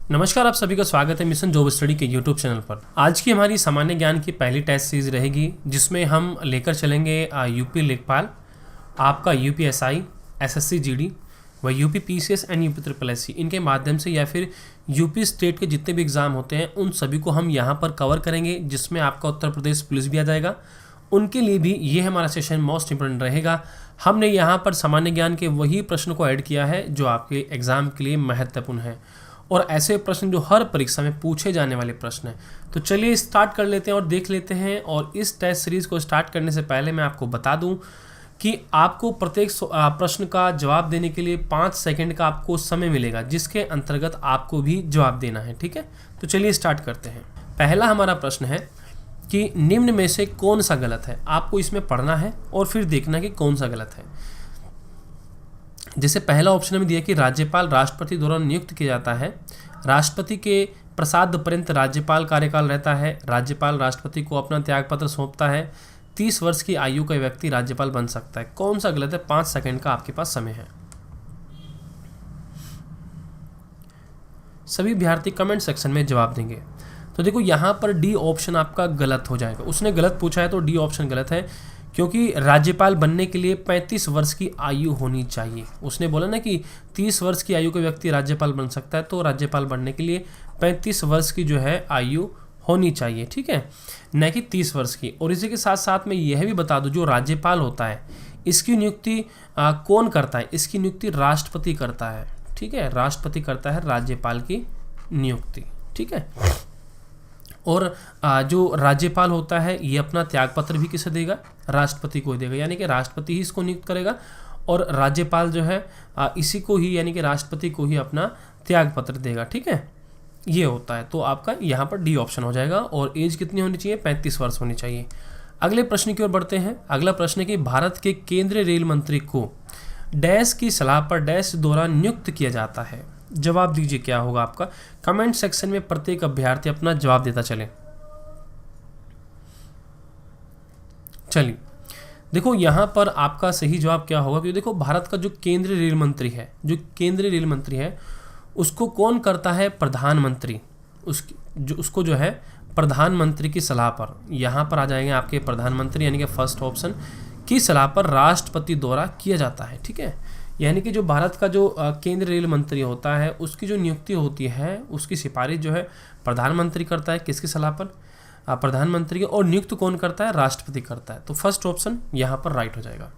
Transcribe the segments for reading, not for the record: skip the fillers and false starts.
नमस्कार, आप सभी का स्वागत है मिशन जॉब स्टडी के यूट्यूब चैनल पर। आज की हमारी सामान्य ज्ञान की पहली टेस्ट सीरीज रहेगी, जिसमें हम लेकर चलेंगे यूपी लेखपाल, आपका यूपीएसआई, एसएससी जीडी व UP PCS and UP triple SC, इनके माध्यम से या फिर यूपी स्टेट के जितने भी एग्जाम होते हैं उन सभी को हम यहाँ पर कवर करेंगे, जिसमें आपका उत्तर प्रदेश पुलिस भी आ जाएगा। उनके लिए भी ये हमारा सेशन मोस्ट इंपोर्टेंट रहेगा। हमने यहाँ पर सामान्य ज्ञान के वही प्रश्न को ऐड किया है जो आपके एग्जाम के लिए महत्वपूर्ण है, और ऐसे प्रश्न जो हर परीक्षा में पूछे जाने वाले प्रश्न हैं। तो चलिए स्टार्ट कर लेते हैं और देख लेते हैं। और इस टेस्ट सीरीज़ को स्टार्ट करने से पहले मैं आपको बता दूं कि आपको प्रत्येक प्रश्न का जवाब देने के लिए 5 सेकंड का आपको समय मिलेगा, जिसके अंतर्गत आपको भी जवाब देना है। ठीक है, तो चलिए स्टार्ट करते हैं। पहला हमारा प्रश्न है कि निम्न में से कौन सा गलत है। आपको इसमें पढ़ना है और फिर देखना कि कौन सा गलत है। जैसे पहला ऑप्शन में दिया कि राज्यपाल राष्ट्रपति द्वारा नियुक्त किया जाता है, राष्ट्रपति के प्रसाद पर्यंत राज्यपाल कार्यकाल रहता है, राज्यपाल राष्ट्रपति को अपना त्यागपत्र सौंपता है, 30 वर्ष की आयु का व्यक्ति राज्यपाल बन सकता है। कौन सा गलत है? 5 सेकंड का आपके पास समय है। सभी विद्यार्थी कमेंट सेक्शन में जवाब देंगे। तो देखो यहाँ पर डी ऑप्शन आपका गलत हो जाएगा। उसने गलत पूछा है तो डी ऑप्शन गलत है, क्योंकि राज्यपाल बनने के लिए 35 वर्ष की आयु होनी चाहिए। उसने बोला ना कि 30 वर्ष की आयु का व्यक्ति राज्यपाल बन सकता है, तो राज्यपाल बनने के लिए 35 वर्ष की जो है आयु होनी चाहिए। ठीक है, न कि 30 वर्ष की। और इसी के साथ साथ मैं यह भी बता दूं, जो राज्यपाल होता है इसकी नियुक्ति कौन करता है? इसकी नियुक्ति राष्ट्रपति करता है। ठीक है, राष्ट्रपति करता है राज्यपाल की नियुक्ति। ठीक है, और जो राज्यपाल होता है ये अपना त्यागपत्र भी किसे देगा? राष्ट्रपति को देगा, यानी कि राष्ट्रपति ही इसको नियुक्त करेगा और राज्यपाल जो है इसी को ही, यानी कि राष्ट्रपति को ही अपना त्यागपत्र देगा। ठीक है, ये होता है। तो आपका यहाँ पर डी ऑप्शन हो जाएगा। और एज कितनी होनी चाहिए? 35 वर्ष होनी चाहिए। अगले प्रश्न की ओर बढ़ते हैं। अगला प्रश्न है कि भारत के केंद्रीय रेल मंत्री को डैश की सलाह पर डैश द्वारा नियुक्त किया जाता है। जवाब दीजिए क्या होगा आपका। कमेंट सेक्शन में प्रत्येक अभ्यर्थी अपना जवाब देता चले। चलिए देखो यहाँ पर आपका सही जवाब क्या होगा, क्योंकि देखो भारत का जो केंद्रीय रेल मंत्री है, उसको कौन करता है? प्रधानमंत्री। उसको जो है प्रधानमंत्री की सलाह पर, यहाँ पर आ जाएंगे आपके प्रधानमंत्री, यानी कि फर्स्ट ऑप्शन की सलाह पर राष्ट्रपति द्वारा किया जाता है। ठीक है, यानी कि जो भारत का जो केंद्रीय रेल मंत्री होता है उसकी जो नियुक्ति होती है, उसकी सिफारिश जो है प्रधानमंत्री करता है। किसकी सलाह पर? प्रधानमंत्री की। और नियुक्त कौन करता है? राष्ट्रपति करता है। तो फर्स्ट ऑप्शन यहाँ पर राइट हो जाएगा।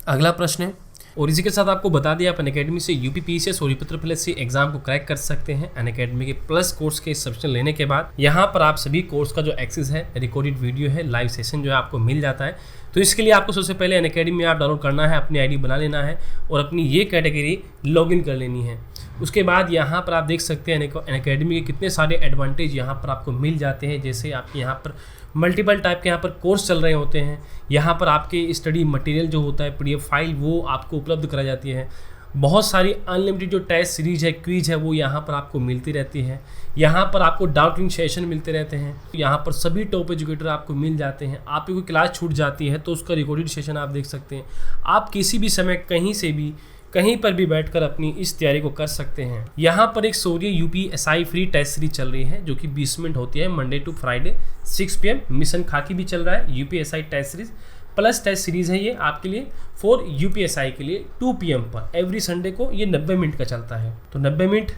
अगला प्रश्न है, और इसी के साथ आपको बता दिया, आप अनअकैडमी से यूपी पीसीएस और यूपी ट्रिपल एससी एग्जाम को क्रैक कर सकते हैं। अनअकैडमी के प्लस कोर्स के सब्सक्रिप्शन लेने के बाद यहाँ पर आप सभी कोर्स का जो एक्सेस है, रिकॉर्डेड वीडियो है, लाइव सेशन जो है आपको मिल जाता है। तो इसके लिए आपको सबसे पहले अनअकैडमी ऐप डाउनलोड करना है, अपनी आईडी बना लेना है और अपनी ये कैटेगरी लॉगिन कर लेनी है। उसके बाद यहाँ पर आप देख सकते हैं अनअकैडमी के कितने सारे एडवांटेज यहाँ पर आपको मिल जाते हैं। जैसे आपके यहाँ पर मल्टीपल टाइप के यहाँ पर कोर्स चल रहे होते हैं। यहाँ पर आपके स्टडी मटेरियल जो होता है, PDF फाइल, वो आपको उपलब्ध कराई जाती है। बहुत सारी अनलिमिटेड जो टेस्ट सीरीज है, क्विज है, वो यहाँ पर आपको मिलती रहती है। यहाँ पर आपको डाउटिंग सेशन मिलते रहते हैं। यहाँ पर सभी टॉप एजुकेटर आपको मिल जाते हैं। आपकी कोई क्लास छूट जाती है तो उसका रिकॉर्डेड सेशन आप देख सकते हैं। आप किसी भी समय कहीं से भी कहीं पर भी बैठकर अपनी इस तैयारी को कर सकते हैं। यहाँ पर एक Shaurya UPSI free test series चल रही है, जो कि 20 मिनट होती है, Monday to Friday 6 PM। Mission Khaki भी चल रहा है, UPSI test series plus test series है ये आपके लिए फॉर यूपीएसआई के लिए 2 PM पर एवरी संडे को। ये 90 मिनट का चलता है। तो 90 मिनट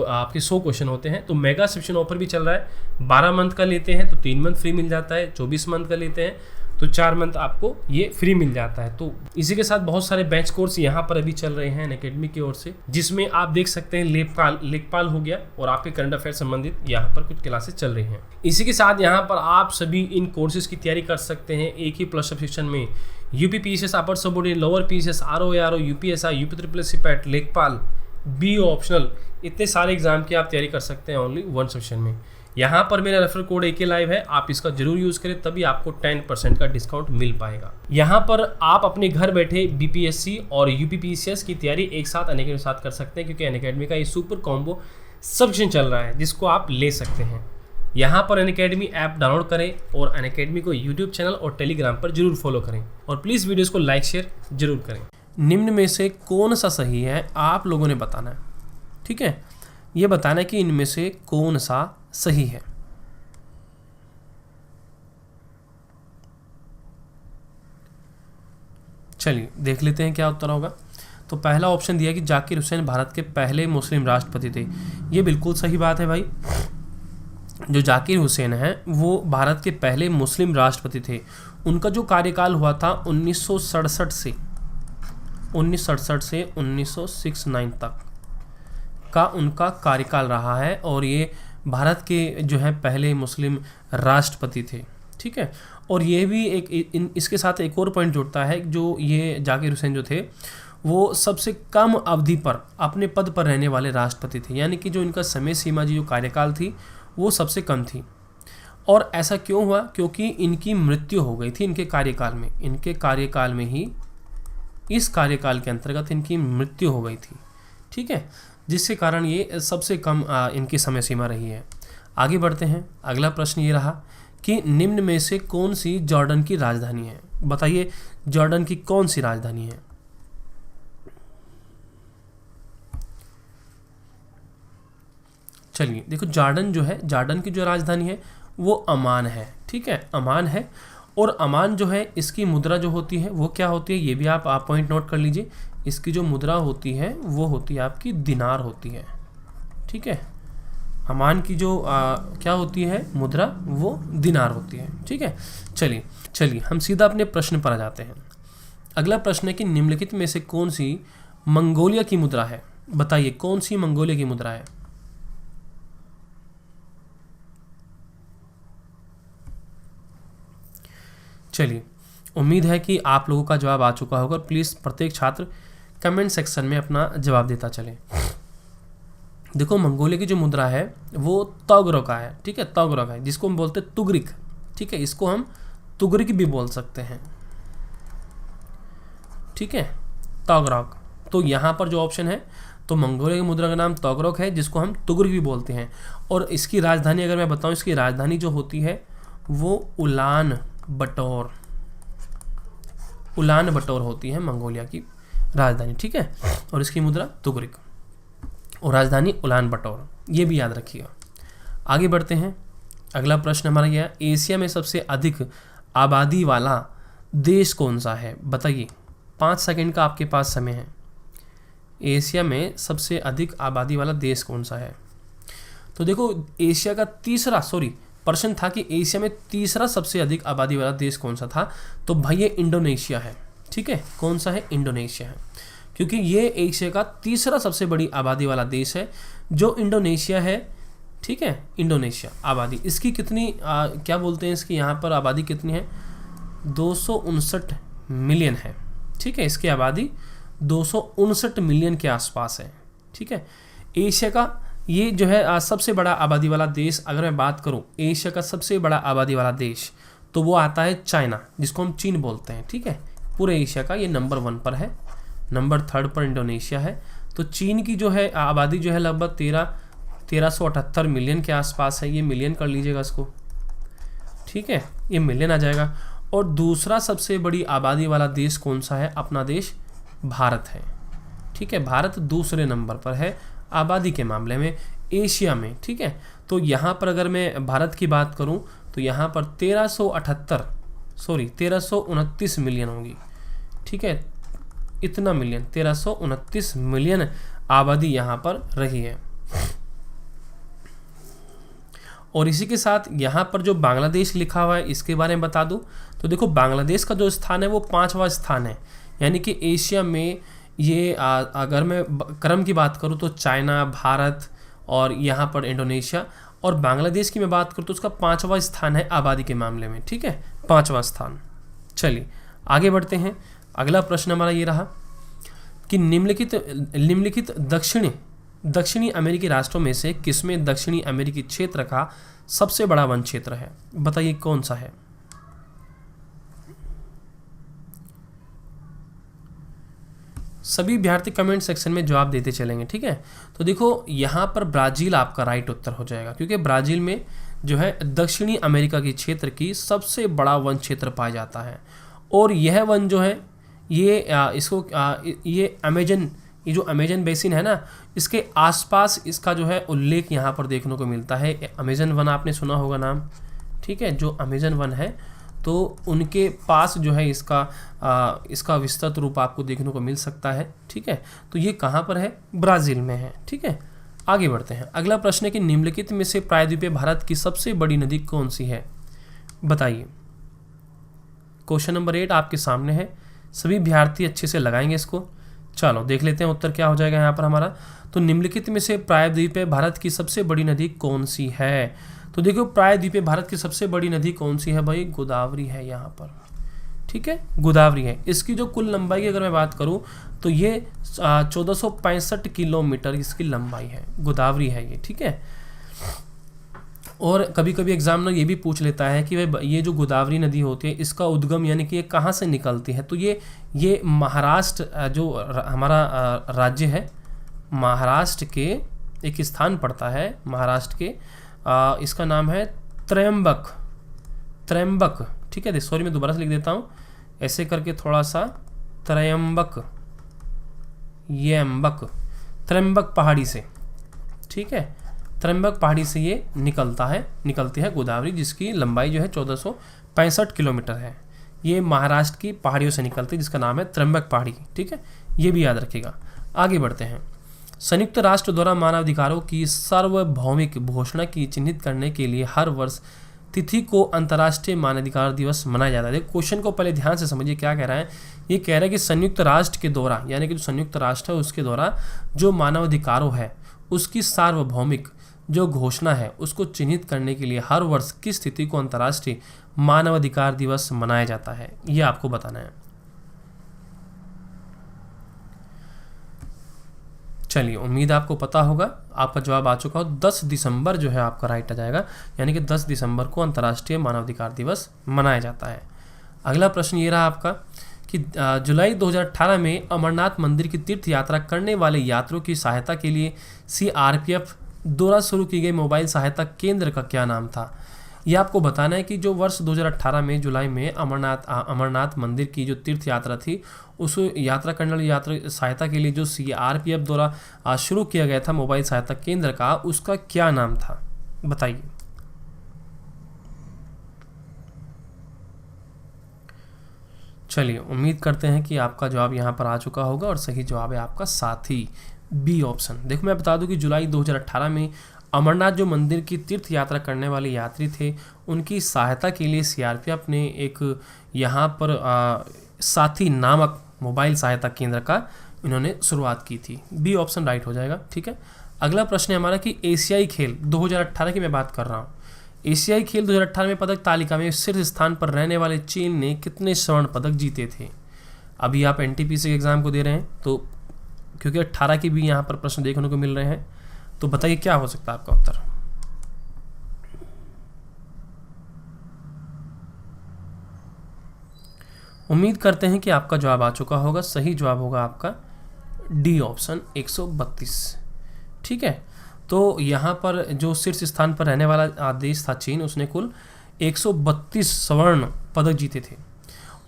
आपके 100 क्वेश्चन होते हैं। तो मेगा सब्सक्रिप्शन ऑफर भी चल रहा है। 12 मंथ का लेते हैं तो 3 मंथ फ्री मिल जाता है, 24 मंथ का लेते हैं तो 4 मंथ आपको ये फ्री मिल जाता है। तो इसी के साथ बहुत सारे बैच कोर्स यहाँ पर अभी चल रहे हैं अनअकैडमी की ओर से, जिसमें आप देख सकते हैं लेखपाल हो गया और आपके करंट अफेयर संबंधित यहाँ पर कुछ क्लासेस चल रही हैं। इसी के साथ यहाँ पर आप सभी इन कोर्सेज की तैयारी कर सकते हैं एक ही प्लस सब्सक्रिप्शन में। UP PCS, upper subordinate, lower PCS, RO, UPSI, UP triple SC PET, लेखपाल, बी ऑप्शनल, इतने सारे एग्जाम की आप तैयारी कर सकते हैं ओनली 1 सब्सक्रिप्शन में। यहाँ पर मेरा रेफरल कोड AK लाइव है, आप इसका जरूर यूज़ करें, तभी आपको 10% का डिस्काउंट मिल पाएगा। यहाँ पर आप अपने घर बैठे BPSC और UPPCS की तैयारी एक साथ अनअकैडमी के साथ कर सकते हैं, क्योंकि अनअकैडमी का ये सुपर कॉम्बो सब्सक्रिप्शन चल रहा है जिसको आप ले सकते हैं। यहाँ पर अनअकैडमी ऐप डाउनलोड करें और अनअकैडमी को यूट्यूब चैनल और टेलीग्राम पर जरूर फॉलो करें, और प्लीज़ वीडियोज़ को लाइक शेयर जरूर करें। निम्न में से कौन सा सही है आप लोगों ने बताना है, ठीक है। ये बताना कि इनमें से कौन सा सही है। चलिए देख लेते हैं क्या उत्तर होगा। तो पहला ऑप्शन दिया कि जाकिर हुसैन भारत के पहले मुस्लिम राष्ट्रपति थे। ये बिल्कुल सही बात है भाई। जो जाकिर हुसैन हैं वो भारत के पहले मुस्लिम राष्ट्रपति थे। उनका जो कार्यकाल हुआ था 1967 से 1969 तक का उनका कार्यकाल रहा है, और ये भारत के जो है पहले मुस्लिम राष्ट्रपति थे। ठीक है, और ये भी इसके साथ एक और पॉइंट जुड़ता है, जो ये जाकिर हुसैन जो थे वो सबसे कम अवधि पर अपने पद पर रहने वाले राष्ट्रपति थे, यानी कि जो इनका समय सीमा जो कार्यकाल थी वो सबसे कम थी। और ऐसा क्यों हुआ? क्योंकि इनकी मृत्यु हो गई थी इनके कार्यकाल में ही इस कार्यकाल के अंतर्गत इनकी मृत्यु हो गई थी। ठीक है, जिसके कारण ये सबसे कम इनकी समय सीमा रही है। आगे बढ़ते हैं। अगला प्रश्न ये रहा कि निम्न में से कौन सी जॉर्डन की राजधानी है? बताइए जॉर्डन की कौन सी राजधानी है? चलिए देखो, जॉर्डन की जो राजधानी है वो अमान है। ठीक है, अमान है। और अमान जो है इसकी मुद्रा जो होती है वो क्या होती है, ये भी आप पॉइंट नोट कर लीजिए। इसकी जो मुद्रा होती है वो होती है आपकी दिनार होती है। ठीक है, अमान की जो क्या होती है मुद्रा, वो दिनार होती है। ठीक है, चलिए हम सीधा अपने प्रश्न पर आ जाते हैं। अगला प्रश्न है कि निम्नलिखित में से कौन सी मंगोलिया की मुद्रा है? बताइए कौन सी मंगोलिया की मुद्रा है? चलिए, उम्मीद है कि आप लोगों का जवाब आ चुका होगा। प्लीज़ प्रत्येक छात्र कमेंट सेक्शन में अपना जवाब देता चले। देखो, मंगोलिया की जो मुद्रा है वो तोगरो का है। ठीक है, तोगरो का है, जिसको हम बोलते हैं तुगरिक। ठीक है, इसको हम तुगरिक भी बोल सकते हैं। ठीक है, तोगरोक। तो यहाँ पर जो ऑप्शन है, तो मंगोलिया की मुद्रा का नाम तोगरोक है, जिसको हम तुगरिक भी बोलते हैं। और इसकी राजधानी अगर मैं बताऊँ, इसकी राजधानी जो होती है वो उलान बटोर होती है मंगोलिया की राजधानी। ठीक है, और इसकी मुद्रा तुगरिक और राजधानी उलान बटोर, ये भी याद रखिएगा। आगे बढ़ते हैं। अगला प्रश्न हमारा यह है, एशिया में सबसे अधिक आबादी वाला देश कौन सा है? बताइए, 5 सेकंड का आपके पास समय है। एशिया में सबसे अधिक आबादी वाला देश कौन सा है? तो देखो, एशिया का प्रश्न था कि एशिया में तीसरा सबसे अधिक आबादी वाला देश कौन सा था? तो भाई ये इंडोनेशिया है। ठीक है, कौन सा है? इंडोनेशिया है, क्योंकि ये एशिया का तीसरा सबसे बड़ी आबादी वाला देश है जो इंडोनेशिया है। ठीक है, इंडोनेशिया आबादी इसकी कितनी क्या बोलते हैं इसकी, यहाँ पर आबादी कितनी है? 259 मिलियन है। ठीक है, इसकी आबादी 259 मिलियन के आसपास है। ठीक है, एशिया का ये जो है सबसे बड़ा आबादी वाला देश, अगर मैं बात करूं एशिया का सबसे बड़ा आबादी वाला देश, तो वो आता है चाइना, जिसको हम चीन बोलते हैं। ठीक है, पूरे एशिया का ये नंबर 1 पर है, नंबर 3 पर इंडोनेशिया है। तो चीन की जो है आबादी जो है लगभग 1378 मिलियन के आसपास है। ये मिलियन कर लीजिएगा इसको। ठीक है, ये मिलियन आ जाएगा। और दूसरा सबसे बड़ी आबादी वाला देश कौन सा है? अपना देश भारत है। ठीक है, भारत दूसरे नंबर पर है आबादी के मामले में एशिया में। ठीक है, तो यहाँ पर अगर मैं भारत की बात करूँ तो यहाँ पर 1329 मिलियन होगी। ठीक है, इतना मिलियन, 1329 मिलियन आबादी यहाँ पर रही है। और इसी के साथ यहाँ पर जो बांग्लादेश लिखा हुआ है इसके बारे में बता दूँ तो देखो, बांग्लादेश का जो स्थान है वो 5वां स्थान है, यानी कि एशिया में ये अगर मैं क्रम की बात करूँ तो चाइना, भारत और यहाँ पर इंडोनेशिया, और बांग्लादेश की मैं बात करूँ तो उसका 5वां स्थान है आबादी के मामले में। ठीक है, 5वां स्थान। चलिए आगे बढ़ते हैं। अगला प्रश्न हमारा ये रहा कि निम्नलिखित दक्षिणी अमेरिकी राष्ट्रों में से किसमें दक्षिणी अमेरिकी क्षेत्र का सबसे बड़ा वन क्षेत्र है? बताइए कौन सा है? सभी विद्यार्थी कमेंट सेक्शन में जवाब देते चलेंगे। ठीक है, तो देखो यहाँ पर ब्राज़ील आपका राइट उत्तर हो जाएगा, क्योंकि ब्राज़ील में जो है दक्षिणी अमेरिका के क्षेत्र की सबसे बड़ा वन क्षेत्र पाया जाता है। और यह वन जो है ये अमेजन ये जो अमेजन बेसिन है ना, इसके आसपास इसका जो है उल्लेख यहाँ पर देखने को मिलता है। अमेजन वन आपने सुना होगा नाम, ठीक है, जो अमेजन वन है तो उनके पास जो है इसका विस्तृत रूप आपको देखने को मिल सकता है, ठीक है। तो ये कहाँ पर है? ब्राज़ील में है, ठीक है। आगे बढ़ते हैं। अगला प्रश्न है कि निम्नलिखित में से प्रायद्वीपीय भारत की सबसे बड़ी नदी कौन सी है? बताइए। क्वेश्चन नंबर 8 आपके सामने है, सभी विद्यार्थी अच्छे से लगाएंगे इसको। चलो देख लेते हैं उत्तर क्या हो जाएगा यहाँ पर हमारा। तो निम्नलिखित में से प्रायद्वीपीय भारत की सबसे बड़ी नदी कौन सी है? तो देखो प्रायद्वीपीय भारत की सबसे बड़ी नदी कौन सी है भाई? गोदावरी है यहाँ पर, ठीक है, गोदावरी है। इसकी जो कुल लंबाई की अगर मैं बात करूँ तो ये 1465 किलोमीटर इसकी लंबाई है, गोदावरी है ये, ठीक है। और कभी कभी एग्जामिनर ये भी पूछ लेता है कि भाई ये जो गोदावरी नदी होती है इसका उद्गम यानी कि ये कहाँ से निकलती है? तो ये महाराष्ट्र जो हमारा राज्य है, महाराष्ट्र के एक स्थान पड़ता है, महाराष्ट्र के इसका नाम है त्र्यंबक, ठीक है। सॉरी मैं दोबारा से लिख देता हूँ ऐसे करके थोड़ा सा, त्र्यंबक पहाड़ी से, ठीक है, त्र्यंबक पहाड़ी से ये निकलती है गोदावरी, जिसकी लंबाई जो है 1465 किलोमीटर है। ये महाराष्ट्र की पहाड़ियों से निकलती है जिसका नाम है त्र्यंबक पहाड़ी, ठीक है, ये भी याद रखिएगा। आगे बढ़ते हैं। संयुक्त राष्ट्र द्वारा मानवाधिकारों की सार्वभौमिक घोषणा की चिन्हित करने के लिए हर वर्ष तिथि को अंतर्राष्ट्रीय मानवाधिकार दिवस मनाया जाता है। क्वेश्चन को पहले ध्यान से समझिए क्या कह रहा है। ये कह रहा है कि संयुक्त राष्ट्र के द्वारा, यानी कि जो संयुक्त राष्ट्र है उसके द्वारा जो मानवाधिकारों है उसकी सार्वभौमिक जो घोषणा है उसको चिन्हित करने के लिए हर वर्ष किस तिथि को अंतर्राष्ट्रीय मानवाधिकार दिवस मनाया जाता है, ये आपको बताना है। चलिए उम्मीद आपको पता होगा, आपका जवाब आ चुका हो। 10 दिसंबर जो है आपका राइट आ जाएगा, यानी कि 10 दिसंबर को अंतर्राष्ट्रीय मानवाधिकार दिवस मनाया जाता है। अगला प्रश्न ये रहा आपका कि जुलाई 2018 में अमरनाथ मंदिर की तीर्थ यात्रा करने वाले यात्रियों की सहायता के लिए CRPF द्वारा शुरू की गई मोबाइल सहायता केंद्र का क्या नाम था? ये आपको बताना है कि जो वर्ष 2018 में जुलाई में अमरनाथ मंदिर की जो तीर्थ यात्रा थी, उस यात्रा करने वाली यात्रा सहायता के लिए जो CRPF द्वारा शुरू किया गया था मोबाइल सहायता केंद्र का, उसका क्या नाम था? बताइए। चलिए उम्मीद करते हैं कि आपका जवाब यहाँ पर आ चुका होगा और सही जवाब है आपका साथी बी ऑप्शन। देखो मैं बता दूं कि जुलाई 2018 में अमरनाथ जो मंदिर की तीर्थ यात्रा करने वाले यात्री थे, उनकी सहायता के लिए CRPF ने एक यहाँ पर साथी नामक मोबाइल सहायता केंद्र का इन्होंने शुरुआत की थी। बी ऑप्शन राइट हो जाएगा, ठीक है। अगला प्रश्न है हमारा कि एशियाई खेल 2018 की मैं बात कर रहा हूँ। एशियाई खेल 2018 में पदक तालिका में शीर्ष स्थान पर रहने वाले चीन ने कितने स्वर्ण पदक जीते थे? अभी आप NTPC के एग्जाम को दे रहे हैं तो क्योंकि 18 की भी यहाँ पर प्रश्न देखने को मिल रहे हैं, तो बताइए क्या हो सकता है आपका उत्तर? उम्मीद करते हैं कि आपका जवाब आ चुका होगा। सही जवाब होगा आपका डी ऑप्शन 132, ठीक है। तो यहाँ पर जो शीर्ष स्थान पर रहने वाला देश था चीन, उसने कुल 132 स्वर्ण पदक जीते थे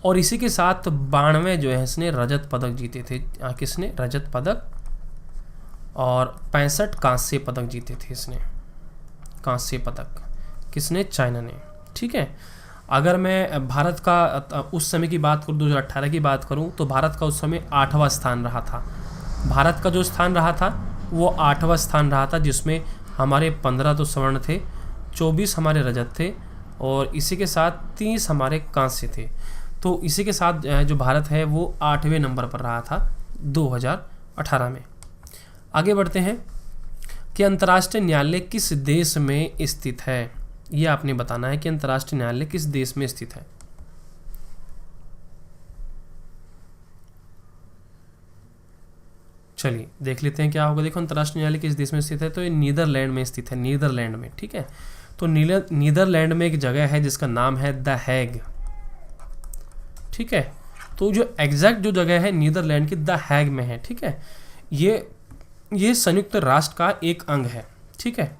और इसी के साथ 92 जो है इसने रजत पदक जीते थे। किसने? रजत पदक। और 65 कांस्य पदक जीते थे इसने, कांस्य पदक किसने? चाइना ने, ठीक है। अगर मैं भारत का उस समय की बात करूँ, 2018 की बात करूँ, तो भारत का उस समय 8वां स्थान रहा था। भारत का जो स्थान रहा था वो 8वां स्थान रहा था, जिसमें हमारे 15 तो स्वर्ण थे, 24 हमारे रजत थे और इसी के साथ 30 हमारे कांस्य थे। तो इसी के साथ जो भारत है वो 8वें नंबर पर रहा था 2018 में। आगे बढ़ते हैं कि अंतर्राष्ट्रीय न्यायालय किस देश में स्थित है? ये आपने बताना है कि अंतर्राष्ट्रीय न्यायालय किस देश में स्थित है। चलिए देख लेते हैं क्या होगा। देखो अंतर्राष्ट्रीय न्यायालय किस देश में स्थित है, तो ये नीदरलैंड में स्थित है, नीदरलैंड में, ठीक है। तो नीदरलैंड में एक जगह है जिसका नाम है द हैग, ठीक है। तो जो एग्जैक्ट जो जगह है नीदरलैंड की द हैग में है, ठीक है। ये संयुक्त राष्ट्र का एक अंग है, ठीक है।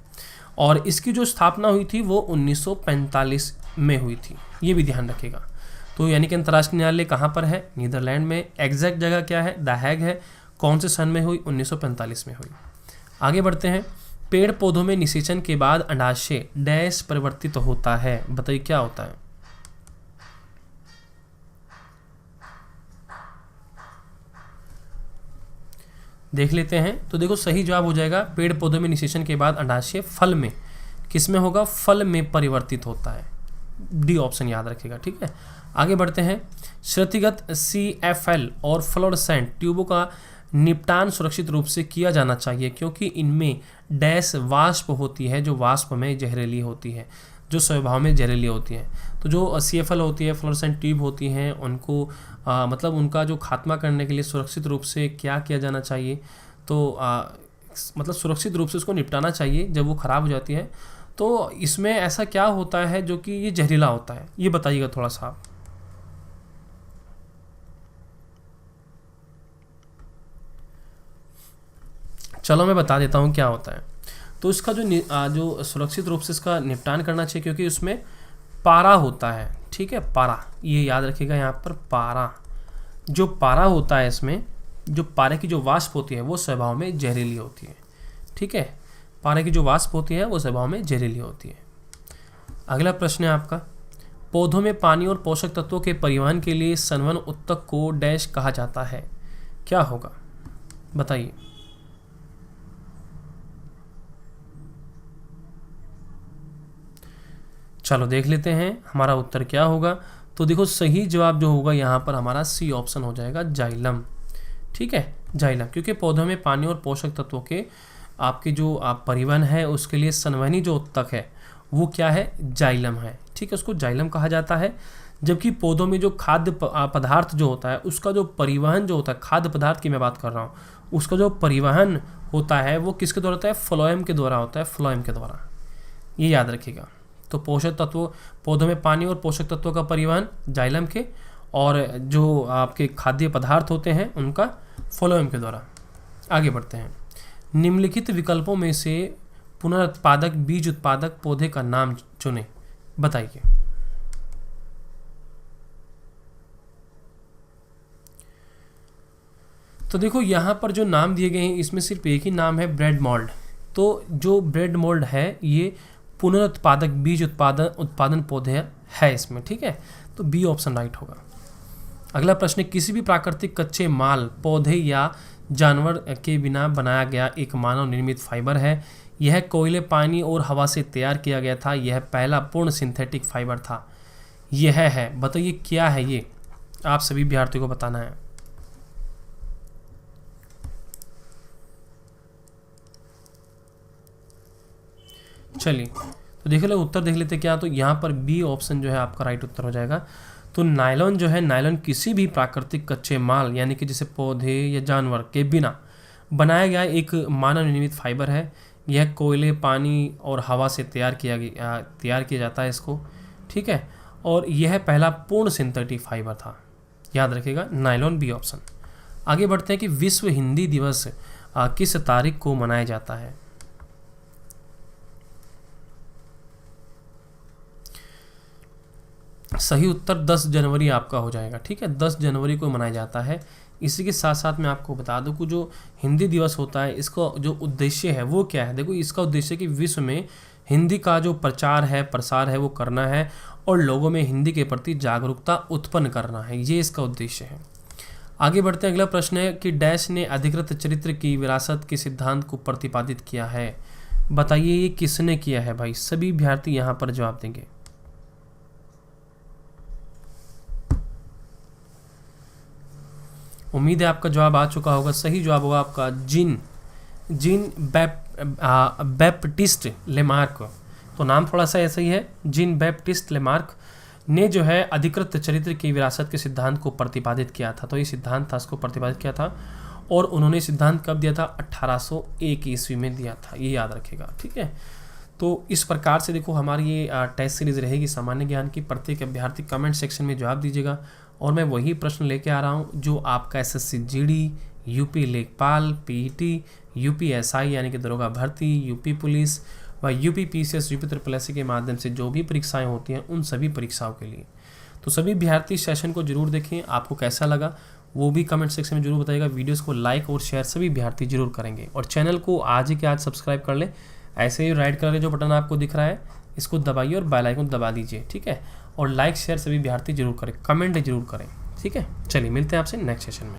और इसकी जो स्थापना हुई थी वो 1945 में हुई थी, ये भी ध्यान रखिएगा। तो यानी कि अंतर्राष्ट्रीय न्यायालय कहाँ पर है? नीदरलैंड में। एग्जैक्ट जगह क्या है? द हैग है। कौन से सन में हुई? 1945 में हुई। आगे बढ़ते हैं। पेड़ पौधों में निषेचन के बाद अंडाशय डैश परिवर्तित होता है, बताइए क्या होता है? देख लेते हैं। तो देखो सही जवाब हो जाएगा पेड़ पौधों में निषेचन के बाद अंडाशय फल में, किस में होगा? फल में परिवर्तित होता है। डी ऑप्शन याद रखेगा, ठीक है। आगे बढ़ते हैं। क्षतिगत CFL और फ्लोरोसेंट ट्यूबों का निपटान सुरक्षित रूप से किया जाना चाहिए क्योंकि इनमें डैश वाष्प होती है जो वाष्प में जहरीली होती है, जो स्वभाव में जहरीली होती है। तो जो CFL होती है, फ्लोरोसेंट ट्यूब होती हैं, उनको मतलब उनका जो खात्मा करने के लिए सुरक्षित रूप से क्या किया जाना चाहिए? तो मतलब सुरक्षित रूप से उसको निपटाना चाहिए जब वो ख़राब हो जाती है। तो इसमें ऐसा क्या होता है जो कि ये जहरीला होता है, ये बताइएगा थोड़ा सा आप। चलो मैं बता देता हूँ क्या होता है। तो इसका जो सुरक्षित रूप से इसका निपटान करना चाहिए क्योंकि उसमें पारा होता है, ठीक है। पारा, ये याद रखिएगा यहाँ पर, पारा। जो पारा होता है इसमें, जो पारे की जो वाष्प होती है वो स्वभाव में जहरीली होती है, ठीक है। पारे की जो वाष्प होती है वो स्वभाव में जहरीली होती है। अगला प्रश्न है आपका। पौधों में पानी और पोषक तत्वों के परिवहन के लिए संवहन ऊतक को डैश कहा जाता है, क्या होगा? बताइए। चलो देख लेते हैं हमारा उत्तर क्या होगा। तो देखो सही जवाब जो होगा यहाँ पर हमारा सी ऑप्शन हो जाएगा, जाइलम, ठीक है। जाइलम, क्योंकि पौधों में पानी और पोषक तत्वों के आपके जो परिवहन है उसके लिए संवहनी जो ऊतक है वो क्या है? जाइलम है, ठीक है। उसको जाइलम कहा जाता है। जबकि पौधों में जो खाद्य पदार्थ जो होता है उसका जो परिवहन जो होता है, खाद्य पदार्थ की मैं बात कर रहा हूँ, उसका जो परिवहन होता है वो किसके द्वारा होता है? फ्लोएम के द्वारा होता है, फ्लोएम के द्वारा, ये याद रखिएगा। तो पोषक तत्व, पौधों में पानी और पोषक तत्वों का परिवहन जाइलम के, और जो आपके खाद्य पदार्थ होते हैं उनका फ्लोएम के द्वारा। आगे बढ़ते हैं। निम्नलिखित विकल्पों में से पुनरुत्पादक बीज उत्पादक पौधे का नाम चुनें, बताइए। तो देखो यहाँ पर जो नाम दिए गए हैं इसमें सिर्फ एक ही नाम है, ब्रेड मोल्ड। तो जो ब्रेड मोल्ड है ये पुनरुत्पादक बीज उत्पादन पौधे है इसमें, ठीक है। तो बी ऑप्शन राइट होगा। अगला प्रश्न, किसी भी प्राकृतिक कच्चे माल, पौधे या जानवर के बिना बनाया गया एक मानव निर्मित फाइबर है। यह कोयले, पानी और हवा से तैयार किया गया था। यह पहला पूर्ण सिंथेटिक फाइबर था। यह है, बताइए क्या है ये? आप सभी विद्यार्थियों को बताना है। चलिए तो देख लो उत्तर देख लेते क्या। तो यहाँ पर बी ऑप्शन जो है आपका राइट उत्तर हो जाएगा। तो नायलॉन जो है, नायलॉन किसी भी प्राकृतिक कच्चे माल यानी कि जैसे पौधे या जानवर के बिना बनाया गया एक मानव निर्मित फाइबर है। यह कोयले, पानी और हवा से तैयार किया जाता है इसको, ठीक है। और यह पहला पूर्ण सिंथेटिक फाइबर था, याद रखिएगा, नायलॉन, बी ऑप्शन। आगे बढ़ते हैं कि विश्व हिंदी दिवस किस तारीख को मनाया जाता है? सही उत्तर 10 जनवरी आपका हो जाएगा, ठीक है। 10 जनवरी को मनाया जाता है। इसी के साथ साथ मैं आपको बता दूं कि जो हिंदी दिवस होता है इसका जो उद्देश्य है वो क्या है? देखो इसका उद्देश्य कि विश्व में हिंदी का जो प्रचार है, प्रसार है वो करना है और लोगों में हिंदी के प्रति जागरूकता उत्पन्न करना है, ये इसका उद्देश्य है। आगे बढ़ते हैं। अगला प्रश्न है कि डैश ने अधिकृत चरित्र की विरासत के सिद्धांत को प्रतिपादित किया है, बताइए ये किसने किया है? भाई सभी विद्यार्थी यहाँ पर जवाब देंगे। उम्मीद है आपका जवाब आ चुका होगा। सही जवाब होगा आपका जीन बैप्टिस्ट लेमार्क। तो नाम थोड़ा सा ऐसा ही है, जीन बैप्टिस्ट लेमार्क ने जो है अधिकृत चरित्र की विरासत के सिद्धांत को प्रतिपादित किया था। तो ये सिद्धांत था, इसको प्रतिपादित किया था और उन्होंने सिद्धांत कब दिया था? 1801 ईस्वी में दिया था, ये याद रखेगा, ठीक है। तो इस प्रकार से देखो हमारी ये टेस्ट सीरीज रहेगी सामान्य ज्ञान की। प्रत्येक अभ्यर्थी कमेंट सेक्शन में जवाब दीजिएगा और मैं वही प्रश्न लेके आ रहा हूँ जो आपका SSC GD, यूपी लेखपाल, PET, यूपी SI यानी कि दरोगा भर्ती, यूपी पुलिस व यूपी PCS, यूपी SSS के माध्यम से जो भी परीक्षाएं होती हैं उन सभी परीक्षाओं के लिए। तो सभी विद्यार्थी सेशन को जरूर देखें, आपको कैसा लगा वो भी कमेंट सेक्शन में जरूर बताइएगा। वीडियोस को लाइक और शेयर सभी विद्यार्थी जरूर करेंगे, और चैनल को आज ही के आज सब्सक्राइब कर ले। ऐसे ही राइट कलर का जो बटन आपको दिख रहा है इसको दबाइए और बेल आइकन दबा दीजिए, ठीक है। और लाइक शेयर सभी विद्यार्थी जरूर करें, कमेंट जरूर करें, ठीक है। चलिए मिलते हैं आपसे नेक्स्ट सेशन में।